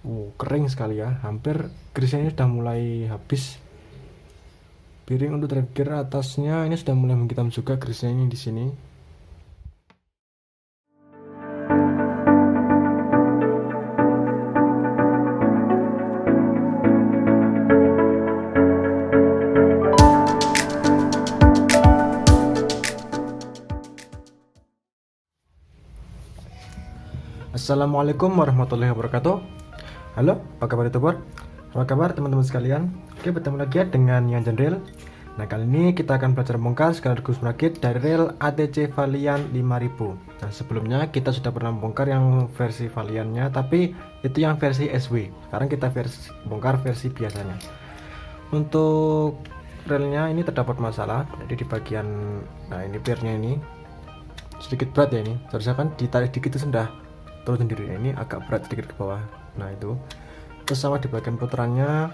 Kering sekali ya, hampir grease ini sudah mulai habis. Piring untuk trigger atasnya ini sudah mulai menghitam juga grease ini di sini. Assalamualaikum warahmatullahi wabarakatuh. Halo, apa kabar youtuber? Apa kabar teman-teman sekalian? Oke, bertemu lagi ya dengan Yan Reel. Nah, kali ini kita akan belajar bongkar sekaligus merakit dari reel ATC Valiant 5000. Nah, sebelumnya kita sudah pernah bongkar yang versi Valiantnya, tapi itu yang versi SW. Sekarang kita bongkar versi biasanya. Untuk reelnya ini terdapat masalah, jadi di bagian, nah ini pirnya ini sedikit berat ya ini. Seharusnya kan ditarik dikit itu sudah turun sendiri. Ini agak berat sedikit ke bawah. Nah itu. Terus sama di bagian putarannya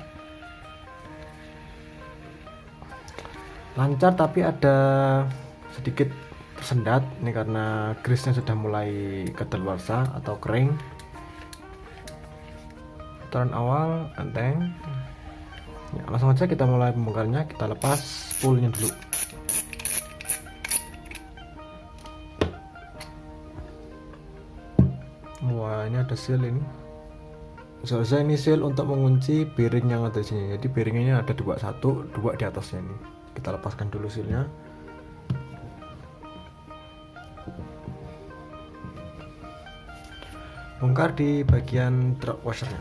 lancar, tapi ada sedikit tersendat. Ini karena grease-nya sudah mulai kadaluarsa atau kering. Putaran awal enteng. Ya, langsung aja kita mulai membongkarnya. Kita lepas spoolnya dulu. Wah, ini ada seal ini. Seharusnya ini seal untuk mengunci bearing yang ada di sini. Jadi bearingnya ada dua di atasnya ini. Kita lepaskan dulu sealnya. Bongkar di bagian drop washernya.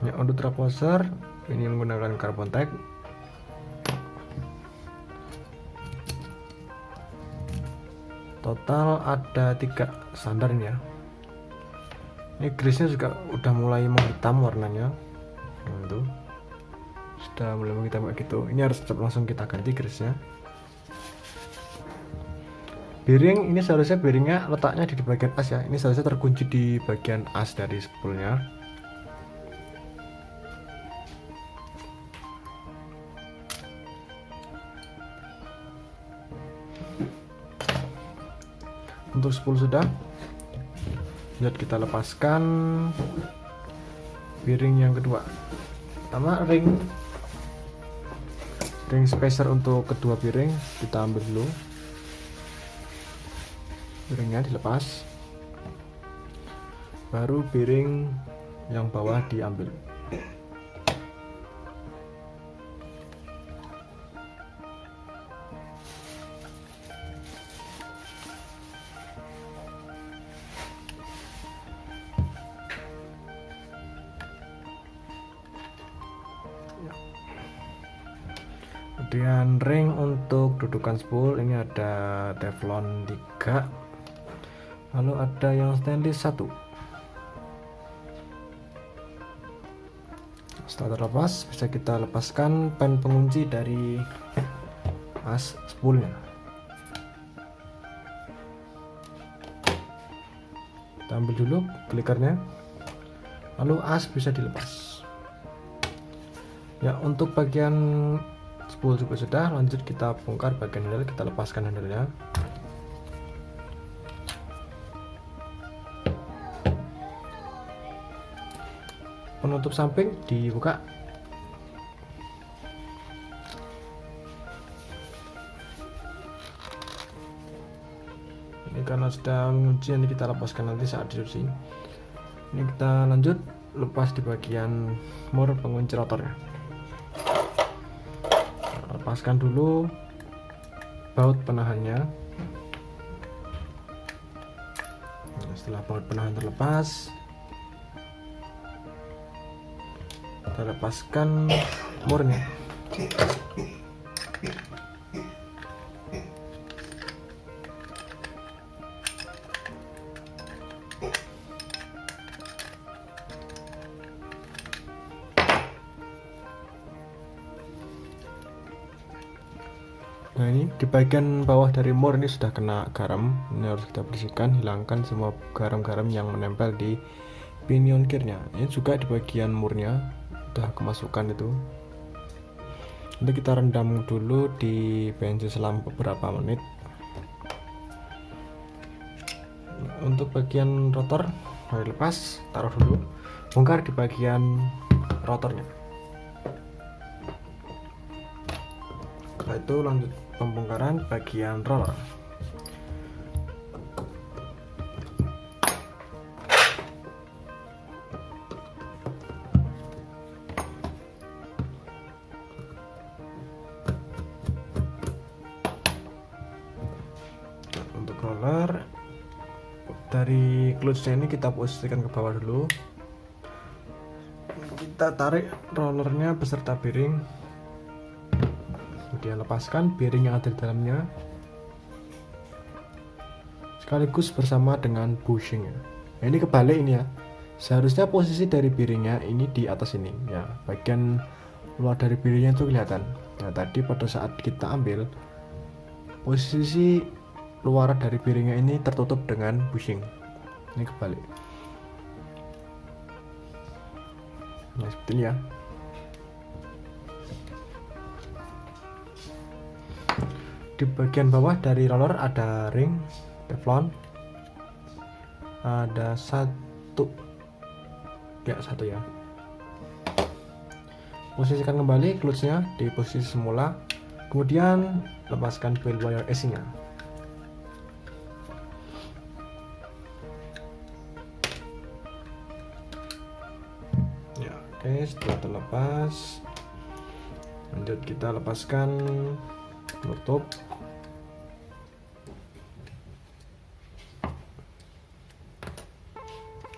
Ya, untuk drop washer ini menggunakan carbon tack. Total ada 3 sandar ini ya. Ini grease-nya juga udah mulai menghitam warnanya. Nah, itu sudah mulai menghitam kayak gitu. Ini harus langsung kita ganti grease-nya. Bearing ini seharusnya bearingnya letaknya di bagian as ya. Ini seharusnya terkunci di bagian as dari spoolnya. Untuk spool sudah, lanjut kita lepaskan bearing yang kedua. Pertama ring spacer untuk kedua bearing kita ambil dulu. Bearingnya dilepas, baru bearing yang bawah diambil. Kemudian ring untuk dudukan spool ini ada teflon 3, lalu ada yang stainless 1. Setelah terlepas, bisa kita lepaskan pen pengunci dari as spoolnya. Kita ambil dulu klikernya, lalu as bisa dilepas. Ya, untuk bagian spool juga sudah. Lanjut kita bongkar bagian handle, kita lepaskan handle-nya. Penutup samping dibuka. Ini karena sudah mengunci, nanti kita lepaskan nanti saat dicuci. Ini kita lanjut lepas di bagian mur pengunci rotornya. Lepaskan dulu baut penahannya. Nah, setelah baut penahan terlepas, kita lepaskan murnya. Nah, ini di bagian bawah dari mur ini sudah kena garam. Ini harus kita bersihkan, hilangkan semua garam-garam yang menempel di pinion gearnya. Ini juga di bagian murnya sudah kemasukan itu. Nanti kita rendam dulu di bensin selama beberapa menit. Untuk bagian rotor lepas, taruh dulu, bongkar di bagian rotornya. Setelah itu lanjut pembongkaran bagian roller. Untuk roller dari clutch-nya ini kita posisikan ke bawah dulu. Kita tarik rollernya beserta bearing, kemudian lepaskan bearing yang ada di dalamnya sekaligus bersama dengan bushingnya. Nah, ini kebalik ini ya, seharusnya posisi dari bearingnya ini di atas ini ya, bagian luar dari bearingnya itu kelihatan. Nah tadi pada saat kita ambil, posisi luar dari bearingnya ini tertutup dengan bushing. Ini kebalik. Nah seperti ini ya. Di bagian bawah dari roller ada ring teflon, ada satu ya. Posisikan kembali clutch-nya di posisi semula, kemudian lepaskan coil wire AC-nya. Ya, oke, setelah terlepas, lanjut kita lepaskan penutup.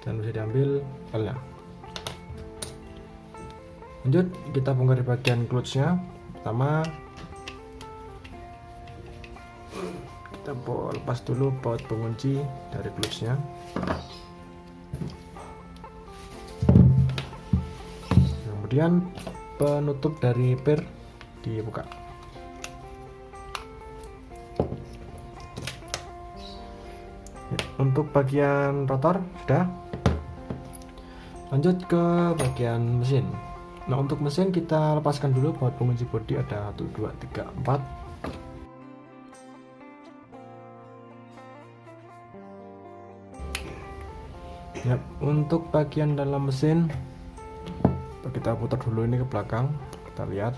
Dan bisa diambil pelnya. Lanjut kita bongkar di bagian clutch-nya. Pertama kita lepas dulu baut pengunci dari clutch-nya. Kemudian penutup dari per dibuka. Untuk bagian rotor sudah. Lanjut ke bagian mesin. Nah untuk mesin kita lepaskan dulu baut pengunci bodi, ada 1, 2, 3, 4. Ya, untuk bagian dalam mesin kita putar dulu ini ke belakang, kita lihat.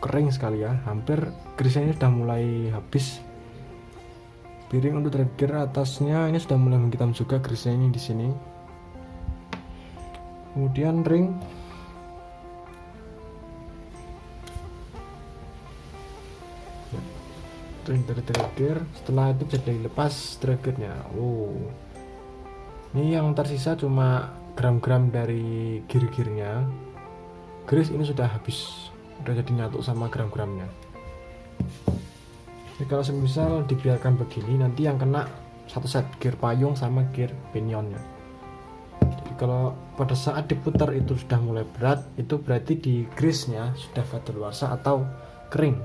Kering sekali ya, hampir grease-nya sudah mulai habis. Bearing untuk thread gear atasnya ini sudah mulai menghitam juga grease-nya ini di sini. Kemudian ring, ring dari thread gear. Setelah itu bisa dilepas thread gear-nya. Ini yang tersisa cuma gram-gram dari gear-gearnya. Grease ini sudah habis, udah jadi nyatu sama gram-gramnya. Jadi kalau semisal dibiarkan begini, nanti yang kena satu set gear payung sama gear pinionnya. Jadi kalau pada saat diputar itu sudah mulai berat, itu berarti di grease-nya sudah kadaluarsa atau kering.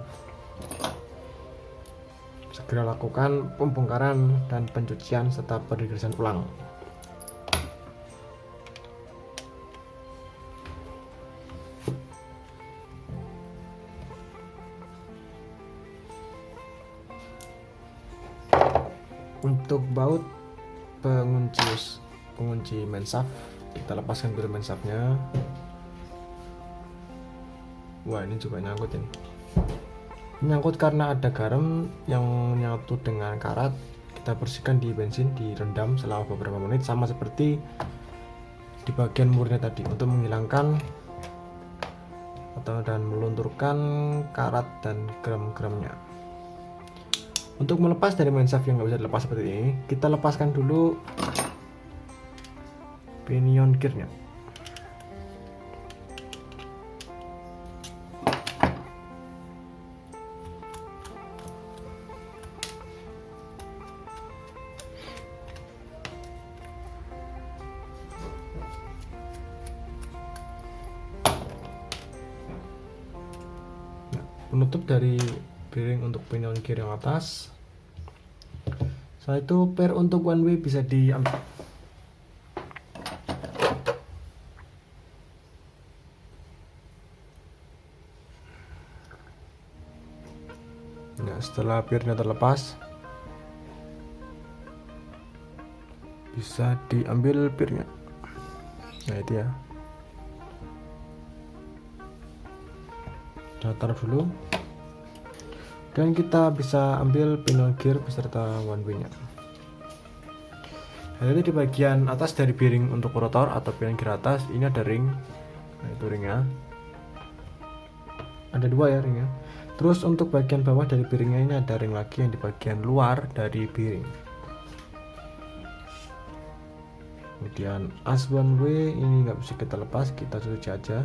Segera lakukan pembongkaran dan pencucian serta penirisan ulang. Untuk baut pengunci main shaft, kita lepaskan dulu main shaftnya. Wah ini juga nyangkut ini. Nyangkut karena ada garam yang nyatu dengan karat. Kita bersihkan di bensin, direndam selama beberapa menit, sama seperti di bagian murnya tadi, untuk menghilangkan dan melunturkan karat dan gram-gramnya. Untuk melepas dari main shaft yang nggak bisa dilepas seperti ini, kita lepaskan dulu pinion gearnya. Penutup dari bearing untuk pinion gear yang atas. Setelah itu per untuk one way bisa diambil. Nah, setelah pirnya terlepas, bisa diambil pirnya. Nah, itu ya. Kita taruh dulu. Dan kita bisa ambil pinion gear beserta one way-nya. Jadi di bagian atas dari bearing untuk rotor atau pinion gear atas ini ada ring. Nah, itu ringnya. Ada dua ya ringnya. Terus untuk bagian bawah dari bearingnya ini ada ring lagi yang di bagian luar dari bearing. Kemudian as one way ini nggak bisa kita lepas, kita cuci aja.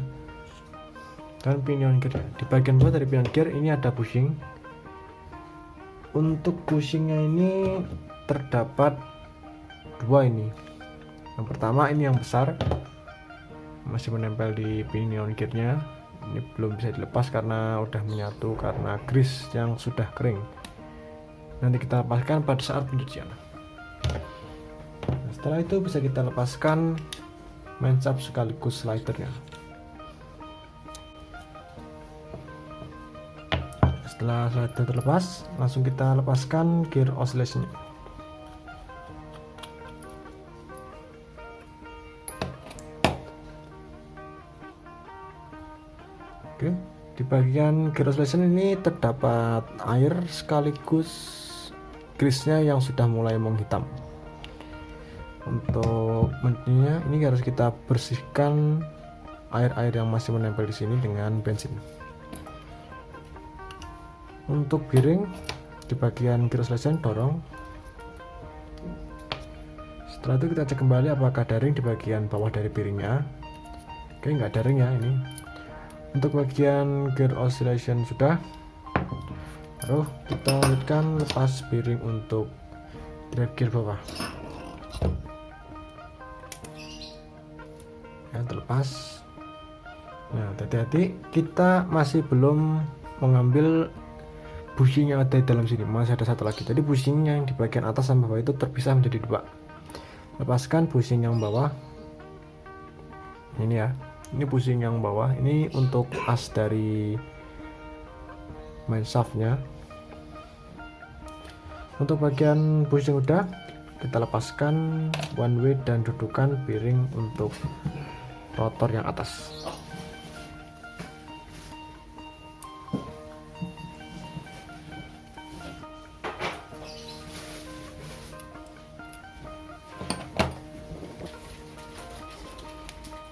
Dan pinion gear di bagian bawah dari pinion gear ini ada bushing. Untuk bushingnya ini terdapat dua ini. Yang pertama ini yang besar, masih menempel di pinion gearnya. Ini belum bisa dilepas karena udah menyatu karena grease yang sudah kering. Nanti kita lepaskan pada saat pencucian. Nah, setelah itu bisa kita lepaskan main shaft sekaligus slidernya. Setelah slider terlepas, langsung kita lepaskan gear oscillation. Oke, di bagian gear oscillation ini terdapat air sekaligus grease-nya yang sudah mulai menghitam. Untuk mencucinya ini harus kita bersihkan air-air yang masih menempel di sini dengan bensin. Untuk bearing di bagian gear oscillation dorong. Setelah itu kita cek kembali apakah ada ring di bagian bawah dari bearingnya. Oke, nggak ada ring ya ini. Untuk bagian gear oscillation sudah. Lalu kita lanjutkan lepas bearing untuk drag gear bawah. Ya, terlepas. Nah, hati-hati, kita masih belum mengambil bushing yang ada di dalam sini, masih ada satu lagi. Jadi bushingnya yang di bagian atas sama bawah itu terpisah menjadi dua. Lepaskan bushing yang bawah. Ini ya. Ini bushing yang bawah, ini untuk as dari main shaftnya. Untuk bagian bushing udah, kita lepaskan one way dan dudukan bearing untuk rotor yang atas.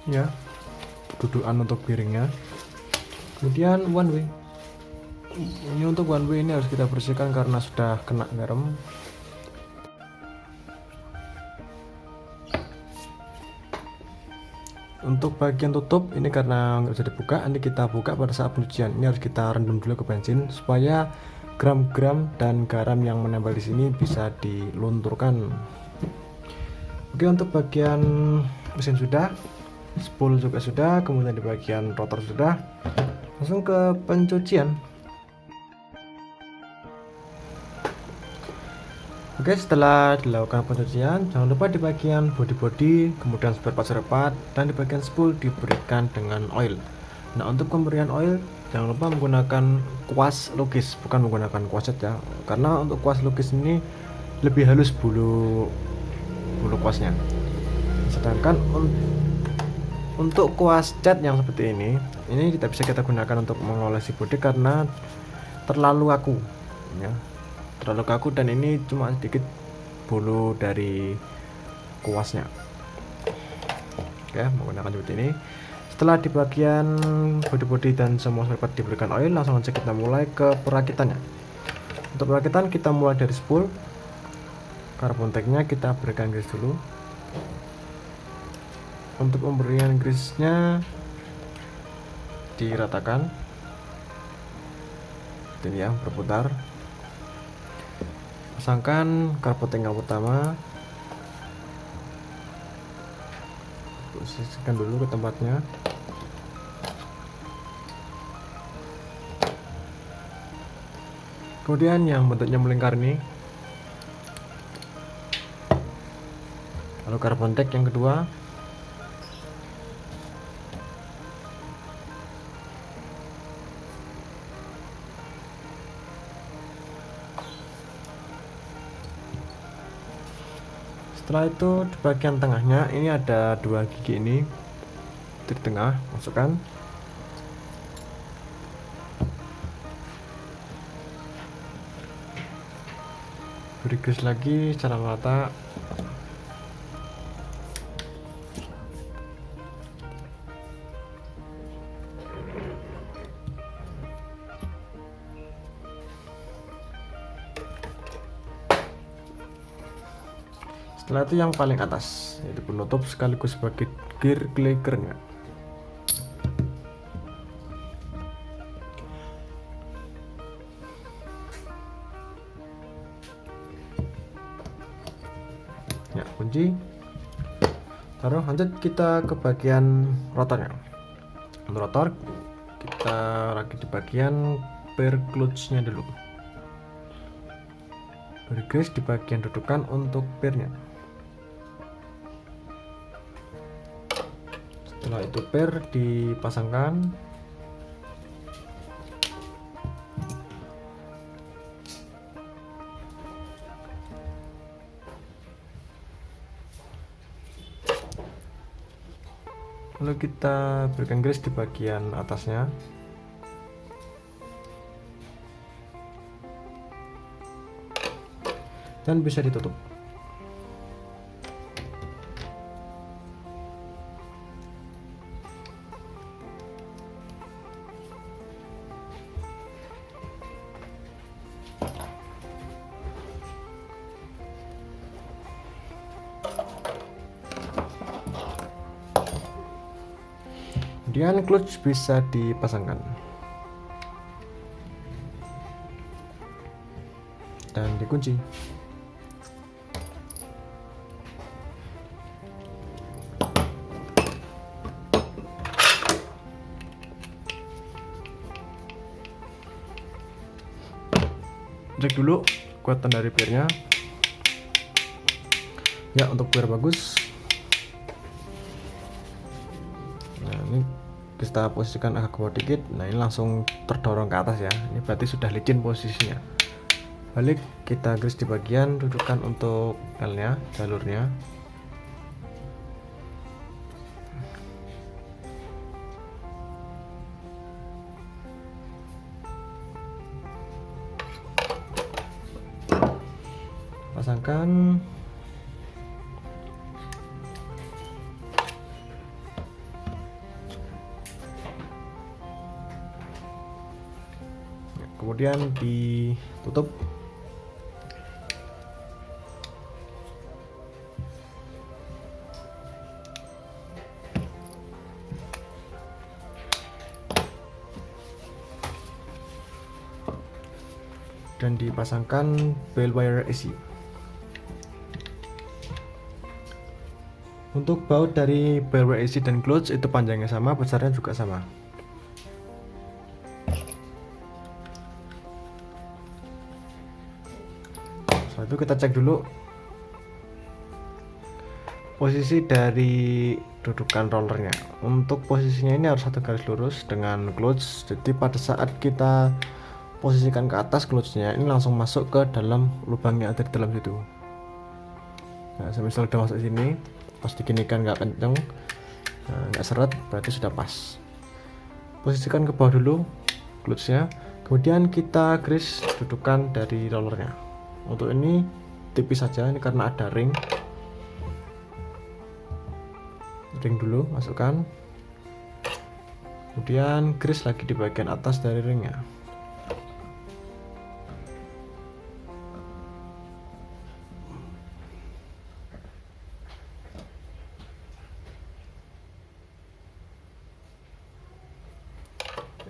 Ya, dudukan untuk bearingnya. Kemudian one way, ini untuk one way ini harus kita bersihkan karena sudah kena garam. Untuk bagian tutup ini karena nggak bisa dibuka, nanti kita buka pada saat pencucian. Ini harus kita rendam dulu ke bensin supaya gram-gram dan garam yang menempel di sini bisa dilunturkan. Oke, untuk bagian mesin sudah, spool juga sudah, kemudian di bagian rotor sudah. Langsung ke pencucian. Oke, setelah dilakukan pencucian, jangan lupa di bagian body-body, kemudian spare part, dan di bagian spool diberikan dengan oil. Nah, untuk pemberian oil jangan lupa menggunakan kuas lukis, bukan menggunakan kuas cat ya, karena untuk kuas lukis ini lebih halus bulu kuasnya. Sedangkan untuk kuas cat yang seperti ini tidak bisa kita gunakan untuk mengolesi bodi karena terlalu kaku ya, terlalu kaku, dan ini cuma sedikit bulu dari kuasnya. Oke, menggunakan seperti ini. Setelah di bagian bodi dan semua spare part diberikan oil, langsung saja kita mulai ke perakitannya. Untuk perakitan kita mulai dari spool. Carbon tag-nya kita berikan grease dulu. Untuk pemberian grease-nya diratakan. Ini ya, berputar. Pasangkan carbon tag yang pertama. Posisikan dulu ke tempatnya. Kemudian yang bentuknya melingkar ini. Lalu carbon tag yang kedua. Setelah itu di bagian tengahnya ini ada 2 gigi ini, di tengah masukkan. Beri grease lagi secara merata. Setelah itu yang paling atas, yaitu penutup sekaligus sebagai gear clickernya. Ya, kunci. Taruh, lanjut kita ke bagian rotornya. Untuk rotor, kita rakit di bagian per clutch-nya dulu. Beri grease di bagian dudukan untuk per-nya. Setelah itu per dipasangkan. Lalu kita berikan grease di bagian atasnya. Dan bisa ditutup. Kemudian clutch bisa dipasangkan dan dikunci. Cek dulu kekuatan dari per-nya. Ya, untuk per bagus. Nah, ini kita posisikan agak ke bawah dikit. Nah, ini langsung terdorong ke atas ya. Ini berarti sudah licin posisinya. Balik, kita grease di bagian dudukan untuk L-nya, jalurnya. Pasangkan. Kemudian ditutup. Dan dipasangkan bell wire AC. Untuk baut dari bell wire AC dan clutch itu panjangnya sama, besarnya juga sama. Setelah itu kita cek dulu posisi dari dudukan rollernya. Untuk posisinya ini harus satu garis lurus dengan clutch. Jadi pada saat kita posisikan ke atas clutchnya, ini langsung masuk ke dalam lubang yang ada di dalam situ. Nah, semisal udah masuk sini, pas diginikan nggak kenceng, nggak seret, berarti sudah pas. Posisikan ke bawah dulu clutchnya, kemudian kita grease dudukan dari rollernya. Untuk ini tipis saja, ini karena ada ring dulu, masukkan. Kemudian grease lagi di bagian atas dari ringnya.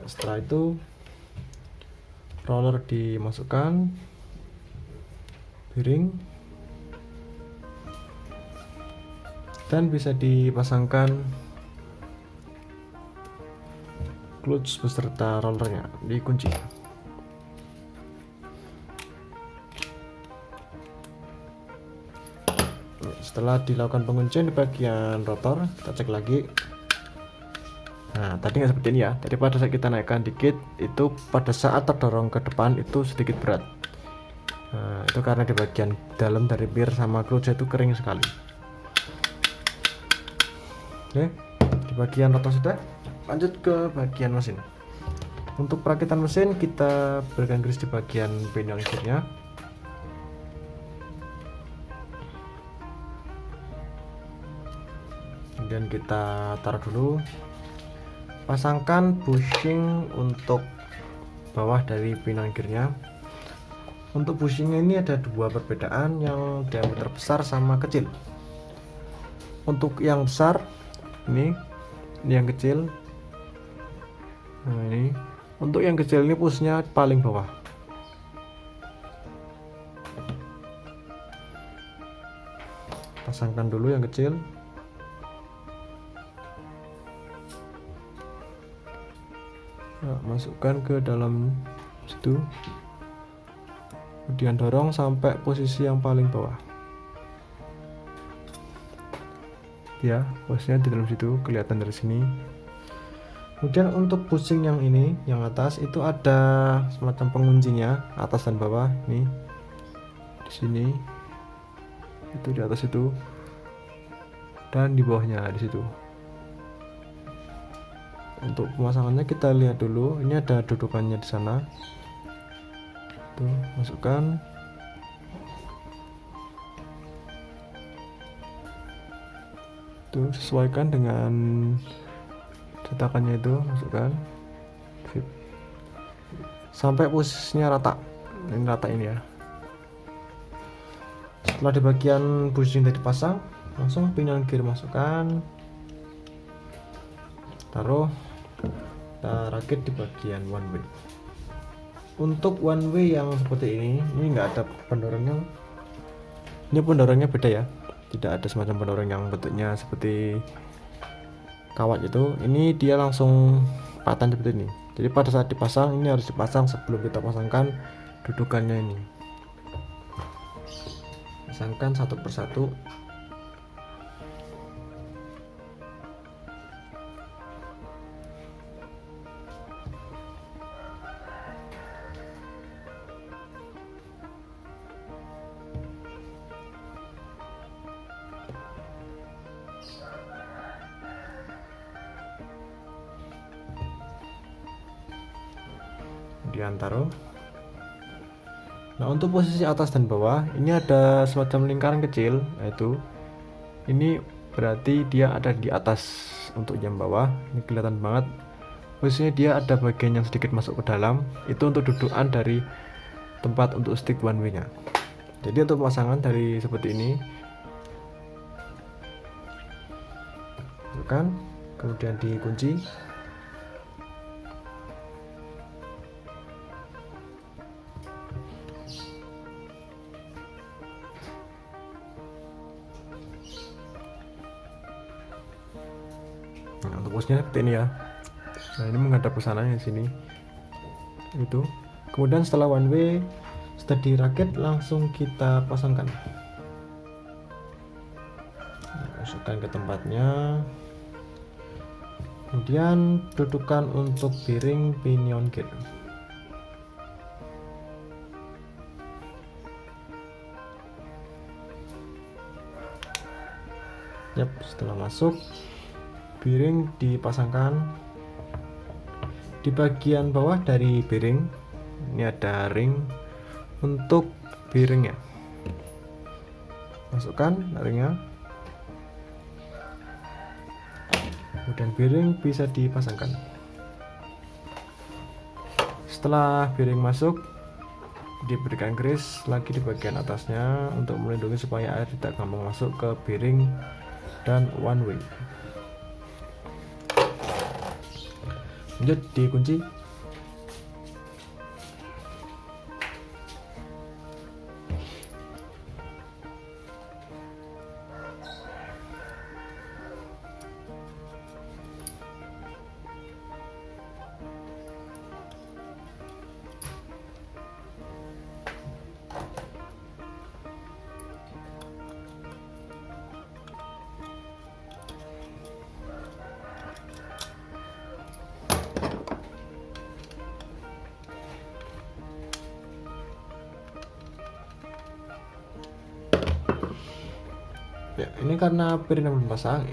Setelah itu roller dimasukkan, bearing, dan bisa dipasangkan clutch beserta rollernya, dikunci. Setelah dilakukan penguncian di bagian rotor, kita cek lagi. Nah, tadi nggak seperti ini ya. Tadi pada saat kita naikkan dikit, itu pada saat terdorong ke depan itu sedikit berat. Nah, itu karena di bagian dalam dari pir sama kloja itu kering sekali. Oke, di bagian rotor sudah, lanjut ke bagian mesin. Untuk perakitan mesin kita berikan grease di bagian pinion gearnya. Kemudian kita taruh dulu, pasangkan bushing untuk bawah dari pinion gearnya. Untuk bushingnya ini ada dua perbedaan, yang diameter besar sama kecil. Untuk yang besar ini yang kecil. Nah, ini untuk yang kecil ini pushnya paling bawah. Pasangkan dulu yang kecil. Nah, masukkan ke dalam situ, kemudian dorong sampai posisi yang paling bawah ya, posisinya di dalam situ kelihatan dari sini. Kemudian untuk bushing yang ini, yang atas itu ada semacam penguncinya, atas dan bawah. Nih di sini, itu di atas itu, dan di bawahnya di situ. Untuk pemasangannya kita lihat dulu, ini ada dudukannya di sana. Tuh, masukkan. Tuh, sesuaikan dengan cetakannya itu, masukkan. Fit. Sampai posisinya rata. Ini rata ini ya. Setelah di bagian bushing tadi dipasang, langsung pinion gear masukkan. Taruh. Kita rakit di bagian one way. Untuk one way yang seperti ini nggak ada pendorongnya. Ini pendorongnya beda ya, tidak ada semacam pendorong yang bentuknya seperti kawat itu. Ini dia langsung patan seperti ini. Jadi pada saat dipasang, ini harus dipasang sebelum kita pasangkan dudukannya ini. Pasangkan satu persatu. Kemudian taruh. Nah, untuk posisi atas dan bawah ini ada semacam lingkaran kecil, yaitu ini berarti dia ada di atas. Untuk yang bawah ini kelihatan banget posisinya, dia ada bagian yang sedikit masuk ke dalam, itu untuk dudukan dari tempat untuk stick one way nya. Jadi untuk pemasangan dari seperti ini, masukkan, kemudian dikunci. Nah, untuk pushnya seperti ini ya. Nah, ini menghadap ke sana di sini. Itu. Kemudian setelah one way sudah dirakit, langsung kita pasangkan. Masukkan ke tempatnya. Kemudian dudukan untuk bearing pinion gear. Yap, setelah masuk, bearing dipasangkan di bagian bawah dari bearing. Ini ada ring untuk bearingnya. Masukkan ringnya, kemudian bearing bisa dipasangkan. Setelah bearing masuk, diberikan grease lagi di bagian atasnya untuk melindungi supaya air tidak gampang masuk ke bearing dan one way. Lanjut dikunci. Ya, ini karena piring belum pasang,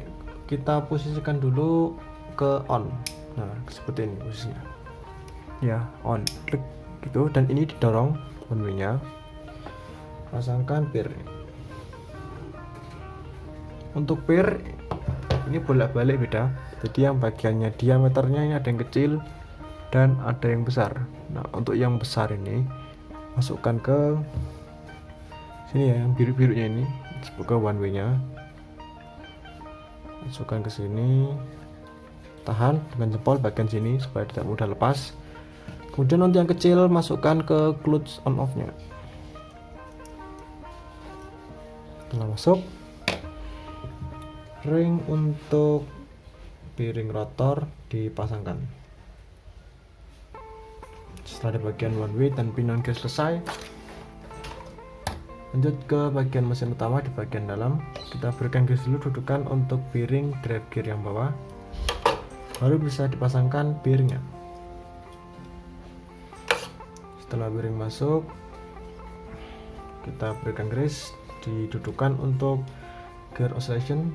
kita posisikan dulu ke on. Nah, seperti ini posisinya. Ya, on, klik gitu, dan ini didorong one way-nya. Pasangkan pir. Untuk pir ini bolak-balik beda. Jadi yang bagiannya diameternya ini ada yang kecil dan ada yang besar. Nah, untuk yang besar ini masukkan ke sini ya, yang biru-birunya ini, ke one way-nya. Masukkan ke sini, tahan dengan jempol bagian sini supaya tidak mudah lepas. Kemudian untuk yang kecil masukkan ke clutch on off nya. Setelah masuk, ring untuk piring rotor dipasangkan. Setelah di bagian one way dan pinion gear selesai, lanjut ke bagian mesin utama. Di bagian dalam kita berikan garis dulu dudukan untuk piring drive gear yang bawah, baru bisa dipasangkan piringnya. Setelah piring masuk, kita berikan garis didudukan untuk gear oscillation.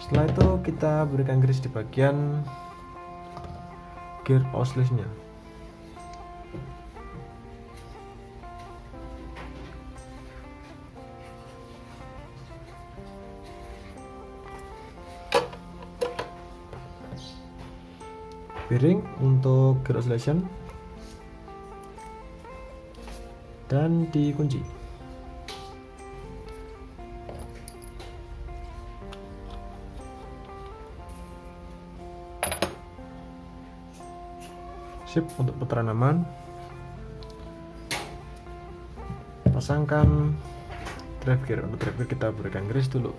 Setelah itu kita berikan garis di bagian gear oscillation-nya. Piring untuk gear oscillation dan dikunci. Sip, untuk putaran aman. Pasangkan drive gear. Untuk drive gear kita berikan garis dulu.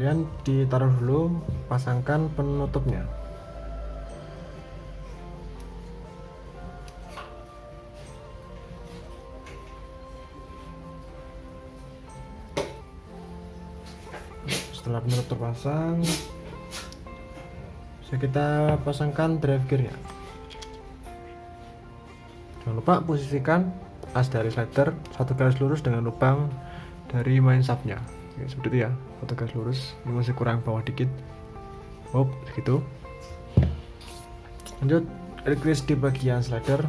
Kemudian ditaruh dulu, pasangkan penutupnya. Setelah penutup terpasang, bisa kita pasangkan drive gearnya. Jangan lupa posisikan as dari slider satu garis lurus dengan lubang dari main shaftnya. Oke, seperti itu ya, satu garis lurus. Ini masih kurang bawah dikit. Segitu. Lanjut, grease di bagian slider.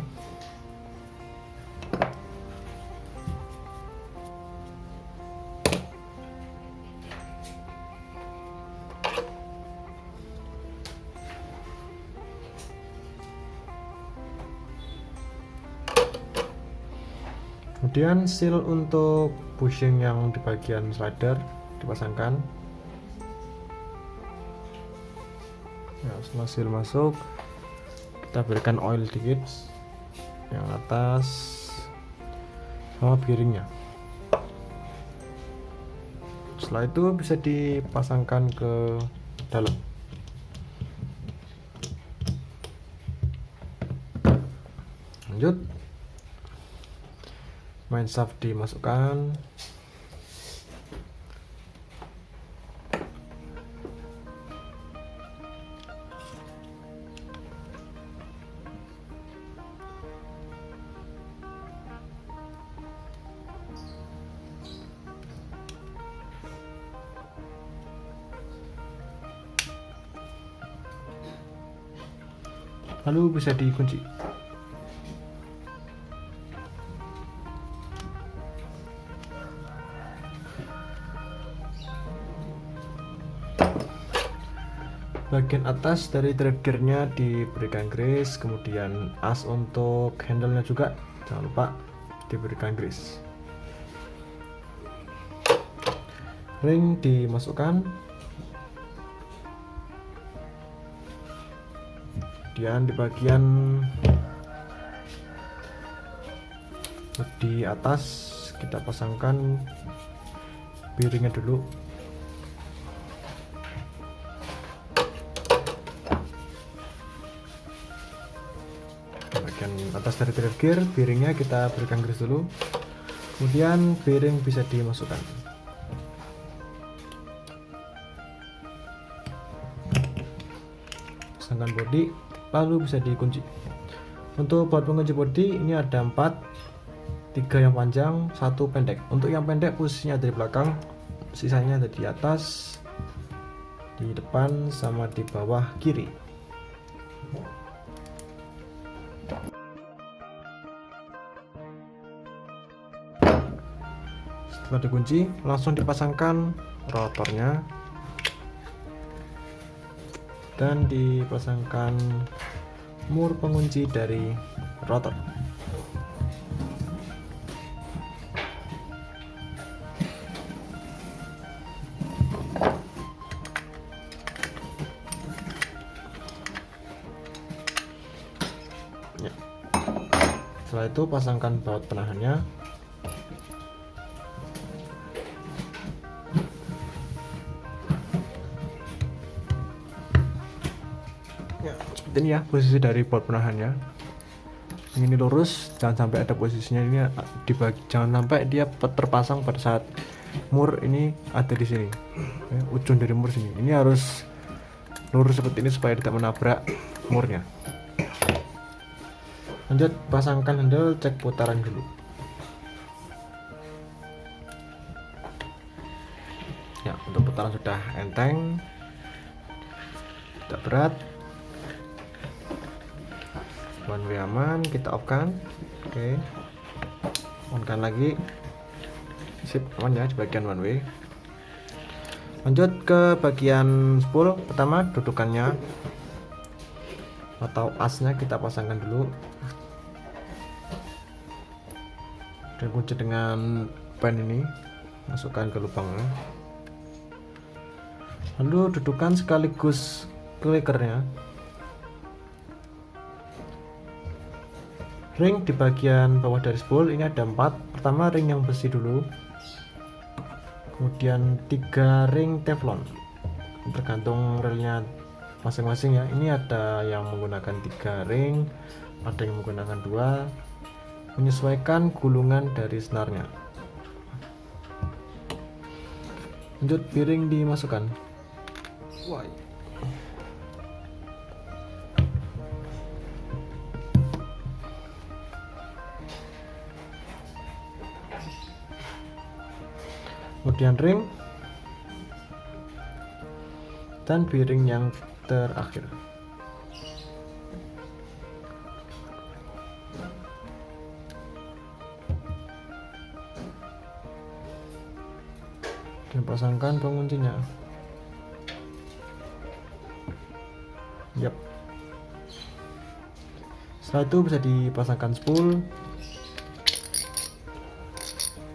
Kemudian seal untuk bushing yang di bagian slider dipasangkan. Nah, setelah seal masuk, kita berikan oil dikit yang atas sama piringnya. Setelah itu bisa dipasangkan ke dalam. Lanjut, main shaft dimasukkan. Lalu bisa dikunci. Bagian atas dari drive gearnya diberikan grease, kemudian as untuk handle-nya juga jangan lupa diberikan grease. Ring dimasukkan, kemudian di bagian di atas kita pasangkan piringnya dulu. Bagian atas dari thread gear, piringnya kita berikan grease dulu. Kemudian piring bisa dimasukkan. Pasangkan bodi, lalu bisa dikunci. Untuk buat pengunci bodi ini ada 4, 3 yang panjang, 1 pendek. Untuk yang pendek posisinya ada di belakang, sisanya ada di atas, di depan, sama di bawah kiri. Setelah dikunci, langsung dipasangkan rotornya dan dipasangkan mur pengunci dari rotor. Ya. Setelah itu pasangkan baut penahannya. Ya, seperti ini ya posisi dari baut penahannya. Ini lurus, jangan sampai ada posisinya ini dibagi, jangan sampai dia terpasang pada saat mur ini ada di sini. Ya, ujung dari mur sini. Ini harus lurus seperti ini supaya tidak menabrak murnya. Lanjut pasangkan handle, cek putaran dulu. Ya, untuk putaran sudah enteng, tidak berat. One way aman, kita off kan. Oke, on kan lagi. Sip, aman ya di bagian one way. Lanjut ke bagian spool. Pertama dudukannya atau asnya kita pasangkan dulu. Dan kunci dengan pen ini, masukkan ke lubangnya. Lalu dudukan sekaligus klikernya. Ring di bagian bawah dari spool ini ada 4. Pertama ring yang besi dulu, kemudian 3 ring teflon, tergantung relnya masing-masing ya. Ini ada yang menggunakan 3 ring, ada yang menggunakan 2, menyesuaikan gulungan dari senarnya. Lanjut piring dimasukkan. Wah. Kemudian ring dan piring yang terakhir. Dan pasangkan penguncinya. Yap. Setelah itu bisa dipasangkan spool.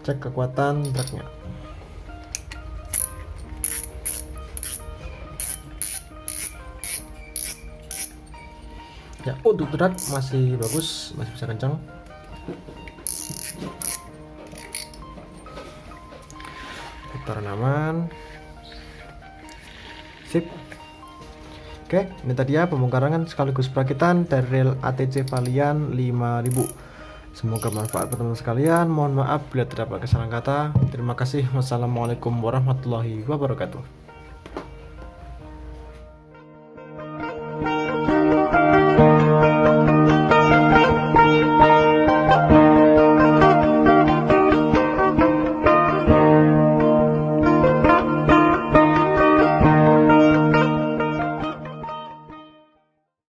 Cek kekuatan truknya. Ya, untuk truk masih bagus, masih bisa kencang. Putaran aman. Sip. Oke, ini tadi ya pembongkaran sekaligus perakitan dari rel ATC Valiant 5000. Semoga bermanfaat buat teman-teman sekalian. Mohon maaf bila terdapat kesalahan kata. Terima kasih. Wassalamualaikum warahmatullahi wabarakatuh.